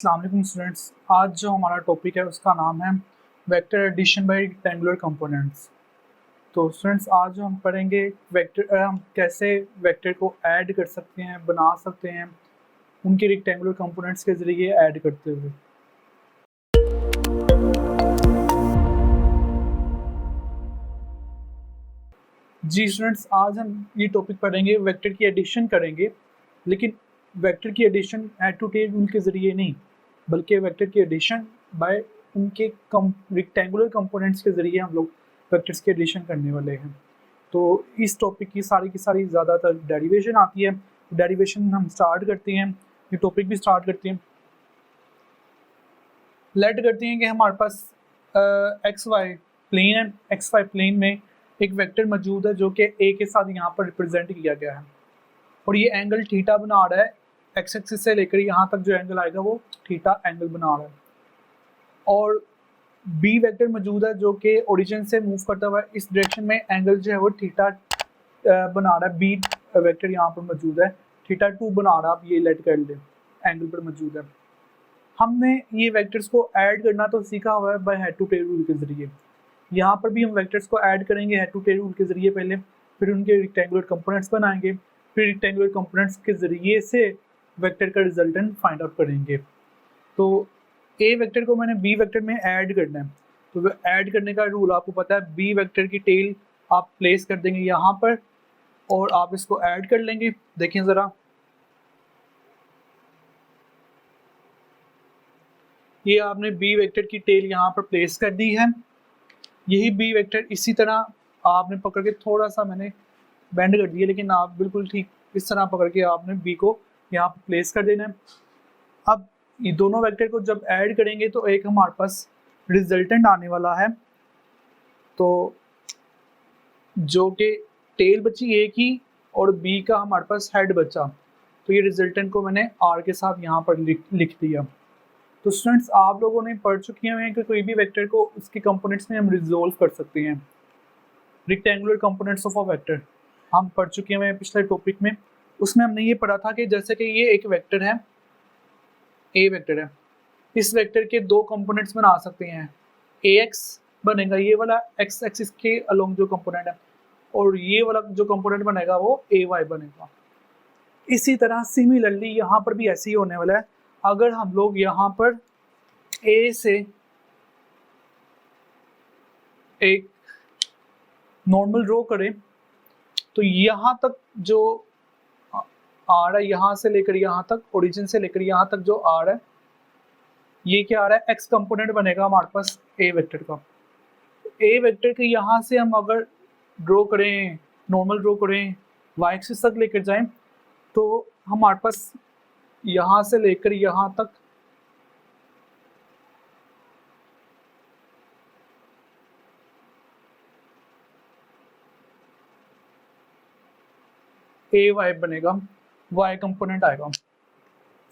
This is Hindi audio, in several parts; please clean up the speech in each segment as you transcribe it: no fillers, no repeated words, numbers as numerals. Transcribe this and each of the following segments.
अस्सलाम वालेकुम स्टूडेंट्स। आज जो हमारा टॉपिक है उसका नाम है vector addition by rectangular components. तो स्टूडेंट्स आज जो हम पढ़ेंगे वेक्टर हम कैसे वेक्टर को ऐड कर सकते हैं, बना सकते हैं उनके रेक्टेंगुलर कंपोनेंट्स के ज़रिए ऐड करते हुए। जी स्टूडेंट्स, आज हम ये टॉपिक पढ़ेंगे, वेक्टर की एडिशन करेंगे, लेकिन वेक्टर की addition add to table rule के ज़रिए नहीं, बल्कि वेक्टर की एडिशन बाय उनके रेक्टेंगुलर कंपोनेंट्स के ज़रिए हम लोग वेक्टर्स की एडिशन करने वाले हैं। तो इस टॉपिक की सारी ज़्यादातर डेरिवेशन आती है। डेरिवेशन हम स्टार्ट करते हैं, ये टॉपिक भी स्टार्ट करते हैं। लेट करते हैं कि हमारे पास एक्स वाई प्लेन है। एक्स वाई प्लेन में एक वेक्टर मौजूद है जो कि ए के साथ यहाँ पर रिप्रेजेंट किया गया है, और ये एंगल थीटा बना रहा है। एक्स एक्सिस से लेकर यहाँ तक जो एंगल आएगा वो थीटा एंगल बना रहा है। और बी वेक्टर मौजूद है जो कि ओरिजिन से मूव करता हुआ इस डायरेक्शन में एंगल जो है वो थीटा बना रहा है। बी वेक्टर यहाँ पर मौजूद है, थीटा 2 बना रहा है। आप ये लेट कर ले, एंगल पर मौजूद है। हमने ये वेक्टर्स को ऐड करना तो सीखा हुआ है by head to tail rule के ज़रिए। यहाँ पर भी हम वेक्टर्स को ऐड करेंगे हेड टू टेल रूल के ज़रिए पहले, फिर उनके रेक्टेंगुलर कंपोनेंट्स बनाएंगे, फिर रेक्टेंगुलर कंपोनेंट्स के ज़रिए से वेक्टर का रिजल्टेंट फाइंड आउट करेंगे। तो ए वेक्टर को मैंने बी वेक्टर में ऐड करना है, तो ऐड करने का रूल आपको पता है। बी वेक्टर की टेल आप प्लेस कर देंगे यहाँ पर और आप इसको ऐड कर लेंगे। देखें ज़रा, ये आपने बी वेक्टर की टेल यहाँ पर प्लेस कर दी है। यही बी वेक्टर इसी तरह आपने पकड़ के, थोड़ा सा मैंने बेंड कर दिया, लेकिन आप बिल्कुल ठीक इस तरह पकड़ के आपने बी को यहाँ पर प्लेस कर देना है। अब ये दोनों वेक्टर को जब ऐड करेंगे तो एक हमारे पास रिजल्टेंट आने वाला है, तो जो कि टेल बची ए की और बी का हमारे पास हेड बचा। तो ये रिजल्टेंट को मैंने आर के साथ यहाँ पर लिख दिया। तो स्टूडेंट्स, आप लोगों ने पढ़ चुके हैं कि कोई भी वेक्टर को उसके कंपोनेंट्स में हम रिजोल्व कर सकते हैं। Rectangular components of a vector हम पढ़ चुके हैं पिछले टॉपिक में। उसमें हमने ये पढ़ा था कि जैसे कि ये एक वेक्टर है, ए वेक्टर है, इस वेक्टर के दो कंपोनेंट्स बना सकते हैं। ए एक्स बनेगा ये वाला एक्स एक्सिस के अलोंग जो कंपोनेंट है, और ये वाला जो कंपोनेंट बनेगा वो ए वाई बनेगा। इसी तरह सिमिलरली यहाँ पर भी ऐसे ही होने वाला है। अगर हम लोग यहाँ पर ए से एक नॉर्मल ड्रॉ करें तो यहाँ तक जो आ रहा है, यहाँ से लेकर यहाँ तक, ओरिजिन से लेकर यहाँ तक जो आ रहा है, ये क्या आ रहा है, एक्स कंपोनेंट बनेगा हमारे पास ए वेक्टर का। ए वेक्टर के यहाँ से हम अगर ड्रॉ करें, नॉर्मल ड्रॉ करें, वाई एक्सिस तक लेकर जाएं, तो हमारे पास यहाँ से लेकर यहाँ तक ए वाई बनेगा, वाई कंपोनेंट आएगा।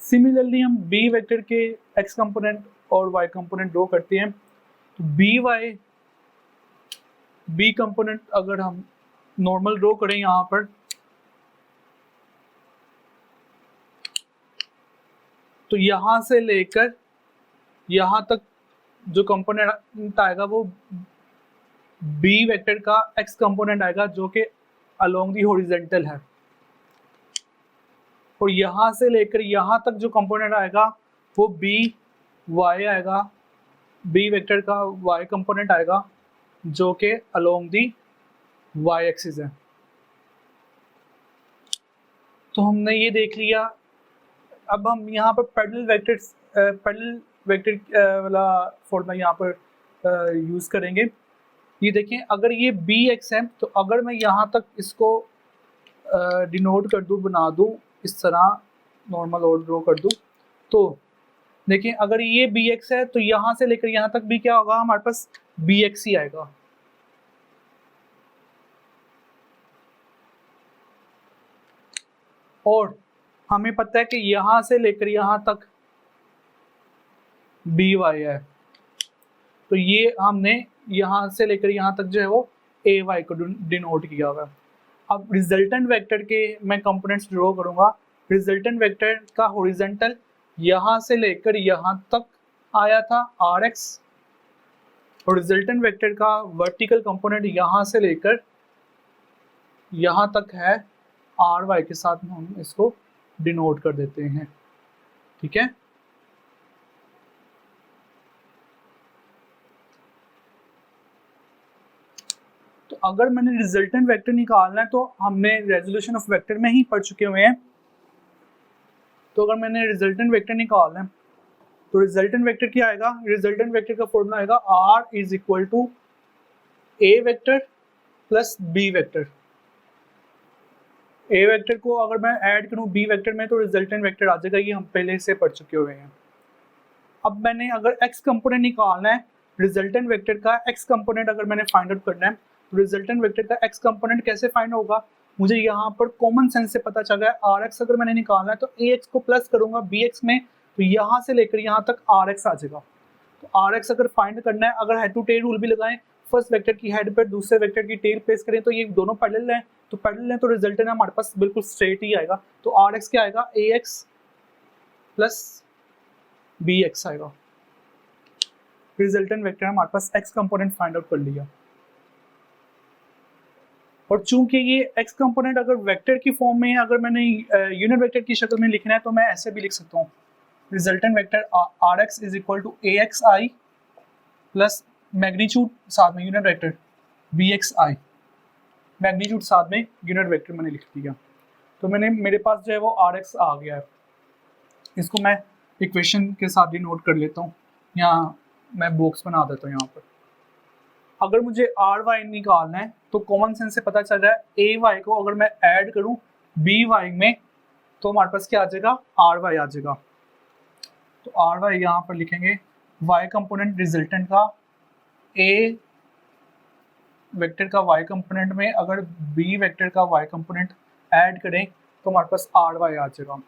सिमिलरली हम बी वेक्टर के एक्स कंपोनेंट और वाई कंपोनेंट ड्रॉ करते हैं, तो बी वाई बी कंपोनेंट अगर हम नॉर्मल ड्रॉ करें यहाँ पर, तो यहाँ से लेकर यहाँ तक जो कंपोनेंट आएगा वो बी वेक्टर का एक्स कंपोनेंट आएगा जो कि अलोंग दी हॉरिजॉन्टल है, और यहाँ से लेकर यहाँ तक जो कंपोनेंट आएगा वो बी वाई आएगा, बी वेक्टर का वाई कंपोनेंट आएगा जो कि अलोंग दी वाई एक्सिस है। तो हमने ये देख लिया। अब हम यहाँ पर पैरेलल वेक्टर वाला फॉर्मूला यहाँ पर यूज़ करेंगे। ये देखें, अगर ये बी एक्स है तो अगर मैं यहाँ तक इसको डिनोट कर दूँ, बना दूँ इस तरह, नॉर्मल और ड्रॉ कर दूँ, तो देखें अगर ये बी एक्स है तो यहाँ से लेकर यहाँ तक भी क्या होगा, हमारे पास बी एक्स ही आएगा। और हमें पता है कि यहाँ से लेकर यहाँ तक बी वाई है, तो ये हमने यहाँ से लेकर यहाँ तक जो है वो ए वाई को डिनोट किया हुआ है। अब रिजल्टेंट वेक्टर के मैं कंपोनेंट्स ड्रॉ करूँगा। रिजल्टेंट वेक्टर का हॉरिजॉन्टल यहां से लेकर यहां तक आया था Rx, और रिजल्टेंट वेक्टर का वर्टिकल कंपोनेंट यहां से लेकर यहां तक है, Ry के साथ हम इसको डिनोट कर देते हैं। ठीक है, तो अगर मैंने रिजल्टेंट वेक्टर निकालना है तो हमने रेजोल्यूशन ऑफ वेक्टर में ही पढ़ चुके हुए हैं। तो अगर मैंने रिजल्टेंट वेक्टर निकालना है तो रिजल्टेंट वेक्टर क्या आएगा, रिजल्टेंट वेक्टर का फॉर्मूला आएगा R is equal to A vector plus B vector. A vector को अगर मैं ऐड करूं B वेक्टर में तो रिजल्टेंट वेक्टर आ जाएगा, ये हम पहले से पढ़ चुके हुए हैं। अब मैंने अगर x कंपोनेंट निकालना है रिजल्टेंट वेक्टर का, x कंपोनेंट अगर मैंने फाइंड आउट करना है तो रिजल्टेंट वेक्टर का x कंपोनेंट कैसे फाइंड होगा, मुझे यहाँ पर कॉमन सेंस से पता चल रहा है Rx अगर मैंने निकालना है तो Ax को प्लस करूंगा Bx में, तो यहाँ से लेकर यहाँ तक Rx आ जाएगा। तो Rx अगर फाइंड करना है, अगर हेड टू टेल रूल भी लगाएं, फर्स्ट वेक्टर की हेड पर दूसरे वेक्टर की टेल प्लेस करें तो ये दोनों पैरेलल हैं, तो पैरेलल हैं तो रिजल्टेंट हमारे पास बिल्कुल स्ट्रेट ही आएगा। तो Rx क्या आएगा, Ax प्लस Bx आएगा। रिजल्टेंट वेक्टर हमारे पास x कंपोनेंट फाइंड आउट कर लिया। और चूंकि ये x कंपोनेंट अगर वेक्टर की फॉर्म में है, अगर मैंने यूनिट वेक्टर की शक्ल में लिखना है तो मैं ऐसे भी लिख सकता हूँ, resultant vector Rx is equal to Axi plus magnitude साथ में यूनिट वेक्टर Bxi, मैग्नीट्यूड साथ में यूनिट वेक्टर मैंने लिख दिया। तो मेरे पास जो है वो Rx आ गया है। इसको मैं इक्वेशन के साथ ही नोट कर लेता हूँ, यहाँ मैं बॉक्स बना देता हूँ यहाँ पर। अगर मुझे Ry निकालना है तो कॉमन सेंस से पता चल रहा है Ay को अगर मैं ऐड करूँ By में तो हमारे पास क्या आ जाएगा, Ry आ जाएगा। तो Ry यहाँ पर लिखेंगे y कंपोनेंट रिजल्टेंट का, A वेक्टर का y कंपोनेंट में अगर B वेक्टर का y कंपोनेंट ऐड करें तो हमारे पास Ry आ जाएगा।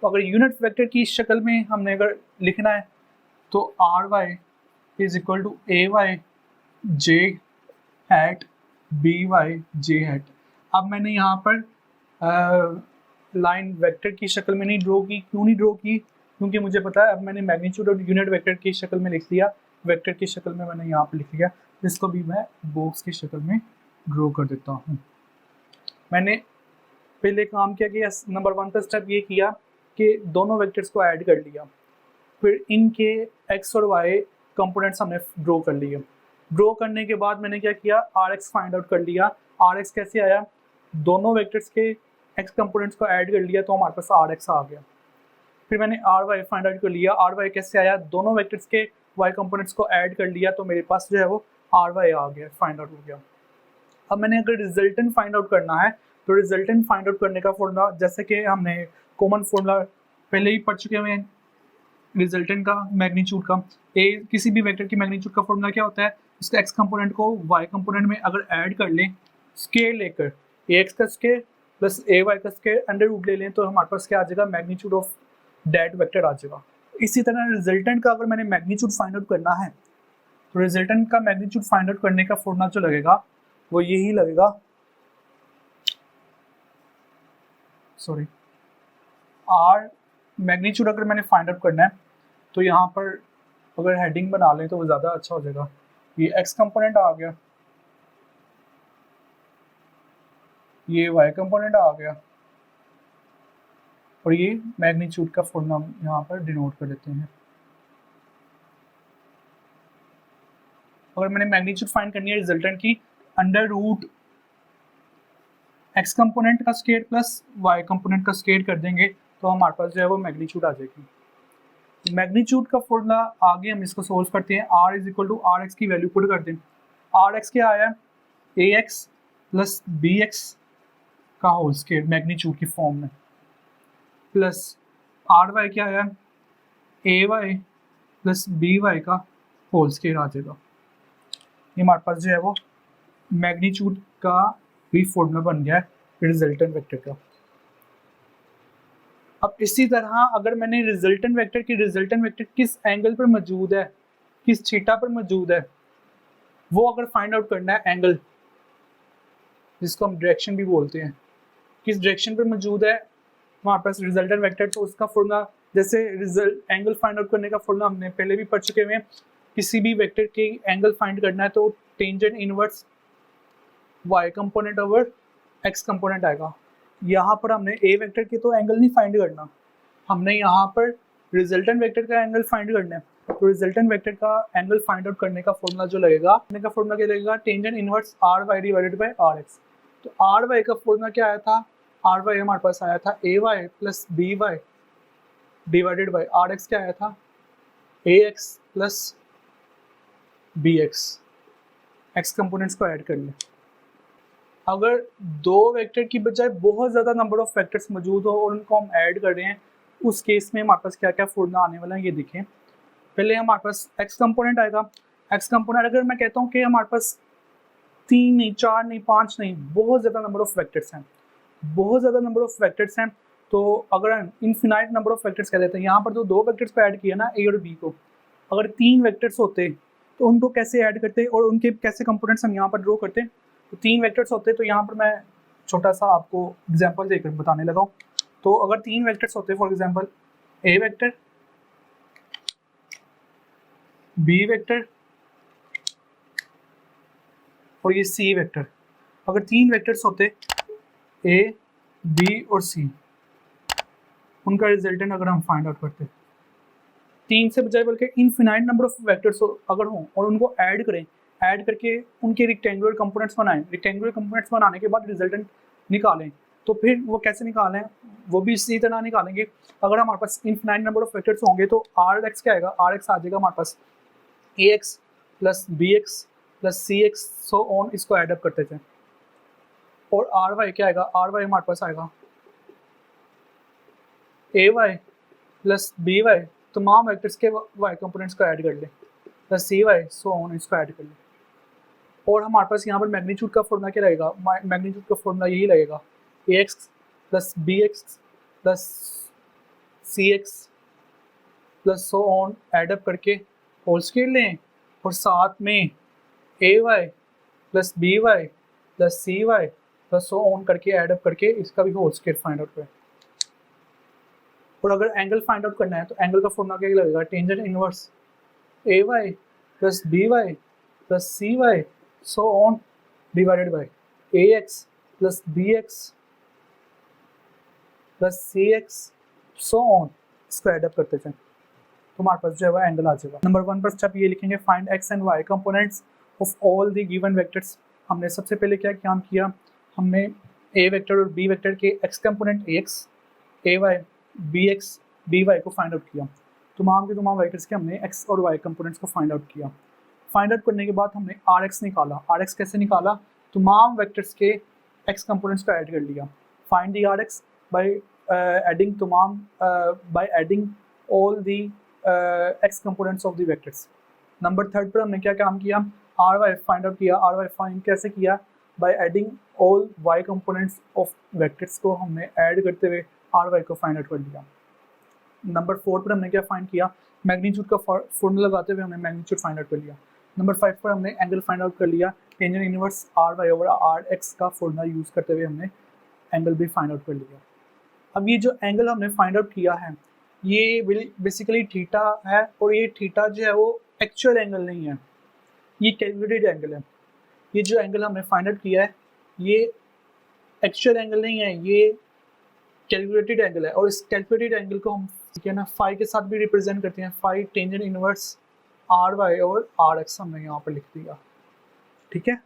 तो अगर यूनिट वेक्टर की शक्ल में हमने अगर लिखना है तो Ry is equal to Ay j hat By j hat. अब मैंने यहाँ पर लाइन वेक्टर की शक्ल में नहीं ड्रॉ की, क्यों नहीं ड्रॉ की, क्योंकि मुझे पता है अब मैंने मैग्नीट्यूड और यूनिट वेक्टर की शक्ल में लिख दिया, वेक्टर की शक्ल में मैंने यहाँ पर लिख दिया। इसको भी मैं बॉक्स की शक्ल में ड्रॉ कर देता हूँ। मैंने पहले काम किया कि नंबर 1 का स्टेप ये किया कि दोनों वेक्टर्स को ऐड कर लिया, फिर इनके x और y कंपोनेंट्स हमने ड्रॉ कर लिए। ड्रॉ करने के बाद मैंने क्या किया, Rx फाइंड आउट कर लिया। Rx कैसे आया, दोनों वेक्टर्स के x कंपोनेंट्स को ऐड कर लिया तो हमारे पास Rx आ गया। फिर मैंने Ry फाइंड आउट कर लिया, Ry कैसे आया, दोनों वेक्टर्स के y कंपोनेंट्स को ऐड कर लिया तो मेरे पास जो है वो Ry आ गया, फाइंड आउट हो गया। अब मैंने अगर रिजल्टेंट फाइंड आउट करना है तो रिजल्टेंट फाइंड आउट करने का फॉर्मूला, जैसे कि हमने कॉमन फॉर्मूला पहले ही पढ़ चुके हुए हैं, रिजल्टेंट का मैग्नीट्यूड का, किसी भी वेक्टर की मैग्नीट्यूड का फॉर्मूला क्या होता है, इसका x कंपोनेंट को y कंपोनेंट में अगर ऐड कर लें, स्केयर लेकर ax का स्केयर प्लस ay का स्केयर अंडर रूट ले लें तो हमारे पास क्या आ जाएगा, मैग्नीट्यूड ऑफ दैट वेक्टर आ जाएगा। इसी तरह रिजल्टेंट का अगर मैंने मैग्नीट्यूड फाइंड आउट करना है तो रिजल्टेंट का मैग्नीट्यूड फाइंड आउट करने का फॉर्मूला जो लगेगा वो यही लगेगा, सॉरी r मैग्नीट्यूड अगर मैंने फाइंड आउट करना है तो यहाँ पर अगर हेडिंग बना लें तो वो ज़्यादा अच्छा हो जाएगा। ये x कंपोनेंट आ गया, ये y कंपोनेंट आ गया और ये मैग्नीट्यूड का फॉर्मूला यहाँ पर डिनोट कर देते हैं। अगर मैंने मैग्नीट्यूड फाइंड करनी है रिजल्टेंट की, अंडर रूट x कंपोनेंट का स्केयर प्लस y कंपोनेंट का स्केयर कर देंगे तो हमारे पास जो है वो मैग्नीट्यूड आ जाएगी। मैग्नीट्यूड का फॉर्मूला आगे हम इसको सोल्व करते हैं, r is equal to Rx की वैल्यू पुट कर दें। Rx क्या आया, Ax प्लस Bx का होल स्केयर मैग्नीट्यूड की फॉर्म में, प्लस Ry क्या आया, Ay प्लस By का होल स्केयर आ जाएगा। ये हमारे पास जो है वो मैग्नीट्यूड का भी फॉर्मूला बन गया है रिजल्टेंट वेक्टर का। अब इसी तरह अगर मैंने रिजल्टेंट वेक्टर किस एंगल पर मौजूद है, किस थीटा पर मौजूद है, वो अगर फाइंड आउट करना है, एंगल जिसको हम डायरेक्शन भी बोलते हैं, किस डायरेक्शन पर मौजूद है हमारे पास रिजल्टेंट वेक्टर, तो उसका फॉर्मूला जैसे रिजल्ट एंगल फाइंड आउट करने का फॉर्मूला हमने पहले भी पढ़ चुके हुए हैं। किसी भी वेक्टर के एंगल फाइंड करना है तो tangent inverse y component over x component आएगा। यहाँ पर हमने a वेक्टर के तो एंगल नहीं फाइंड करना, हमने यहाँ पर रिजल्टेंट वेक्टर का एंगल फाइंड करना है। तो रिजल्टेंट वेक्टर का एंगल फाइंड आउट करने का फॉर्मूला जो लगेगा, का फॉर्मूला क्या लगेगा, tangent inverse R Y divided by R X. तो आर वाई का फॉर्मूला क्या आया था, आर वाई हमारे पास आया था A Y plus B Y divided by R X क्या आया था, A X plus B X. X components को ऐड कर लें। अगर दो वेक्टर की बजाय बहुत ज़्यादा नंबर ऑफ वेक्टर्स मौजूद हो और उनको हम ऐड कर रहे हैं, उस केस में हमारे पास क्या क्या फॉर्मूला आने वाला है ये देखें। पहले हमारे पास एक्स कंपोनेंट आएगा। एक्स कंपोनेंट अगर मैं कहता हूँ कि हमारे पास 3 नहीं, 4 नहीं, 5 नहीं, बहुत ज़्यादा नंबर ऑफ वेक्टर्स हैं, बहुत ज़्यादा नंबर ऑफ वेक्टर्स हैं, तो अगर हम इनफिनाइट नंबर ऑफ वेक्टर्स कह देते हैं, यहाँ पर जो दो वेक्टर्स को ऐड किया ना ए और बी को, अगर 3 वेक्टर्स होते तो उनको कैसे ऐड करते और उनके कैसे कंपोनेंट्स हम यहाँ पर ड्रॉ करते। तो 3 वेक्टर्स होते तो यहाँ पर मैं छोटा सा आपको एग्जांपल देकर बताने लगा हूँ। तो अगर 3 वेक्टर्स होते, for example A vector, B vector और ये सी वेक्टर, अगर 3 वेक्टर्स होते ए बी और सी, उनका रिजल्टेंट अगर हम फाइंड आउट करते, 3 से बजाय बल्कि इनफिनाइट नंबर ऑफ वेक्टर्स अगर हों और उनको ऐड करें, ऐड करके उनके रेक्टेंगुलर कंपोनेंट्स बनाएं, रेक्टेंगुलर कंपोनेंट्स बनाने के बाद रिजल्टेंट निकालें, तो फिर वो कैसे निकालें, वो भी इसी तरह निकालेंगे। अगर हमारे पास इनफिनाइट नंबर ऑफ वेक्टर्स होंगे तो आर एक्स क्या आएगा, आर एक्स आ जाएगा हमारे पास A X plus B X plus C X so on, इसको एडअप करते थे। और आर वाई क्या आएगा, आर वाई हमारे पास आएगा A Y plus B Y, तमाम वेक्टर्स के वाई कंपोनेंट्स को ऐड कर लें, plus C Y so on, इसको ऐड कर लें। और हमारे पास यहाँ पर मैग्नीट्यूड का फॉर्मूला क्या रहेगा, मैग्नीट्यूड का फॉर्मूला यही लगेगा, A X plus B X plus C X plus so on, add up करके होल स्क्वायर लें और साथ में A Y plus B Y plus C Y plus so on करके एडअप करके इसका भी होल स्क्वायर फाइंड आउट करें। और अगर एंगल फाइंड आउट करना है तो एंगल का फॉर्मूला क्या लगेगा, tangent inverse A Y plus B Y plus C Y so on divided by A X plus B X plus C X so on, इसको एडअप करते जाएं तो हमारे पास जो है वह एंगल आ जाएगा। नंबर 1 पर स्टेप ये लिखेंगे, find X and Y components of all the given vectors. हमने सबसे पहले क्या काम किया, हमने ए वेक्टर और बी वेक्टर के X component A X, A Y, B X, B Y को फाइंड आउट किया। तमाम के तमाम वेक्टर्स के हमने एक्स और वाई कंपोनेंट्स को फाइंड आउट किया। फाइंड आउट करने के बाद हमने आर एक्स निकाला। आर एक्स कैसे निकाला, तमाम वेक्टर्स के एक्स कंपोनेंट्स को ऐड कर लिया। Find the R X by adding तमाम by adding all the X components of the vectors. Number 3 पर हमने क्या काम किया, आर वाई फाइंड आउट किया। आर वाई फाइंड कैसे किया, by adding all Y components of vectors को हमने ऐड करते हुए आर वाई को फाइंड आउट कर लिया। नंबर 4 पर हमने क्या फाइंड किया, मैग्नीट्यूड का फॉर्मूला लगाते हुए हमने मैग्नीट्यूड फाइंड आउट कर लिया। नंबर 5 पर हमने एंगल फाइंड आउट कर लिया, tangent inverse R Y over R X का फॉर्मूला यूज़ करते हुए हमने एंगल भी फाइंड आउट कर लिया। अब ये जो एंगल हमने फाइंड आउट किया है ये बेसिकली थीटा है, और ये थीटा जो है वो एक्चुअल एंगल नहीं है, ये कैलकुलेटेड एंगल है। ये जो एंगल हमने फाइंड आउट किया है ये एक्चुअल एंगल नहीं है, ये कैलकुलेटेड एंगल है। और इस कैलकुलेटेड एंगल को हम क्या ना फाई के साथ भी रिप्रेजेंट करते हैं। Phi tangent inverse R Y और आर एक्स हमने यहाँ पर लिख दिया, ठीक है।